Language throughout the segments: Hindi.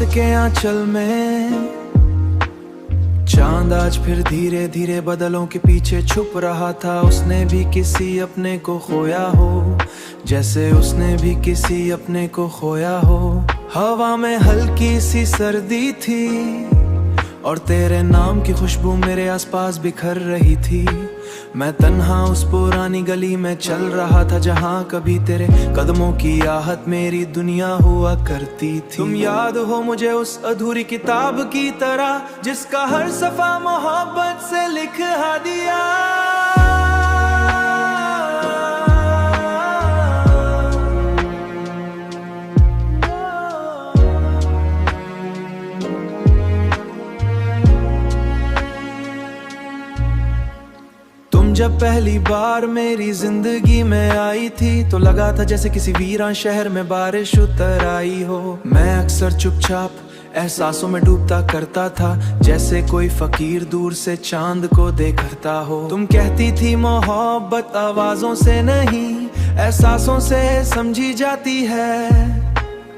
के आंचल में चांद आज फिर धीरे धीरे बादलों के पीछे छुप रहा था। उसने भी किसी अपने को खोया हो, जैसे उसने भी किसी अपने को खोया हो। हवा में हल्की सी सर्दी थी और तेरे नाम की खुशबू मेरे आसपास बिखर रही थी। मैं तन्हा उस पुरानी गली में चल रहा था जहाँ कभी तेरे कदमों की आहट मेरी दुनिया हुआ करती थी। तुम याद हो मुझे उस अधूरी किताब की तरह जिसका हर सफा मोहब्बत से लिखा दिया। जब पहली बार मेरी जिंदगी में आई थी तो लगा था जैसे किसी वीरान शहर में बारिश उतर आई हो। मैं अक्सर चुपचाप एहसासों में डूबता करता था, जैसे कोई फकीर दूर से चांद को देखता हो। तुम कहती थी मोहब्बत आवाजों से नहीं एहसासों से समझी जाती है,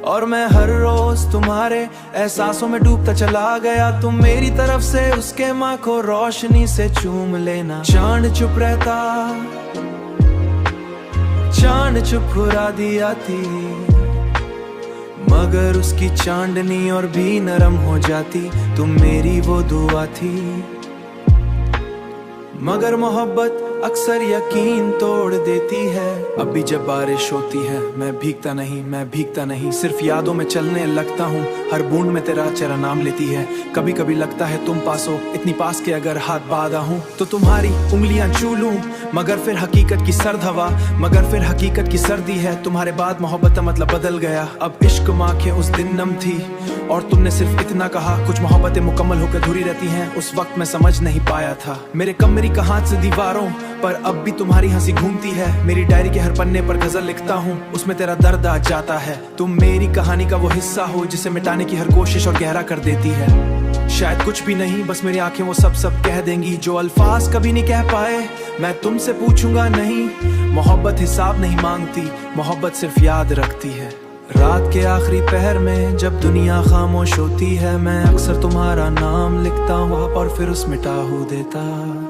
और मैं हर रोज तुम्हारे एहसासों में डूबता चला गया। तुम मेरी तरफ से उसके माँ को रोशनी से चूम लेना। चांद चुप रहता, चांद चुप खुरा दिया थी, मगर उसकी चांदनी और भी नरम हो जाती। तुम मेरी वो दुआ थी, मगर मोहब्बत अक्सर यकीन तोड़ देती है। अब भी जब बारिश होती है मैं भीगता नहीं, सिर्फ यादों में चलने लगता हूँ। हर बूंद में तेरा चेहरा नाम लेती है। कभी कभी लगता है तुम पास हो, इतनी पास के अगर हाथ बांधा हूँ तो तुम्हारी उंगलियां छू लूं। मगर फिर हकीकत की सर्द हवा, मगर फिर हकीकत की सर्दी है। तुम्हारे बाद मोहब्बत का मतलब बदल गया। अब इश्क आंखें उस दिन नम थी और तुमने सिर्फ इतना कहा, कुछ मोहब्बतें मुकम्मल होकर अधूरी रहती हैं। उस वक्त मैं समझ नहीं पाया था। मेरे कमरे का हाथ से दीवारों पर अब भी तुम्हारी हंसी घूमती है। मेरी डायरी के हर पन्ने पर गजल लिखता हूँ, उसमें तेरा दर्द आ जाता है। तुम मेरी कहानी का वो हिस्सा हो जिसे मिटाने की हर कोशिश और गहरा कर देती है। शायद कुछ भी नहीं, बस मेरी आंखें वो सब कह देंगी जो अल्फाज कभी नहीं कह पाए। मैं तुमसे पूछूंगा नहीं, मोहब्बत हिसाब नहीं मांगती, मोहब्बत सिर्फ याद रखती है। रात के आखिरी पहर में जब दुनिया खामोश होती है, मैं अक्सर तुम्हारा नाम लिखता हूँ और फिर उस मिटा देता।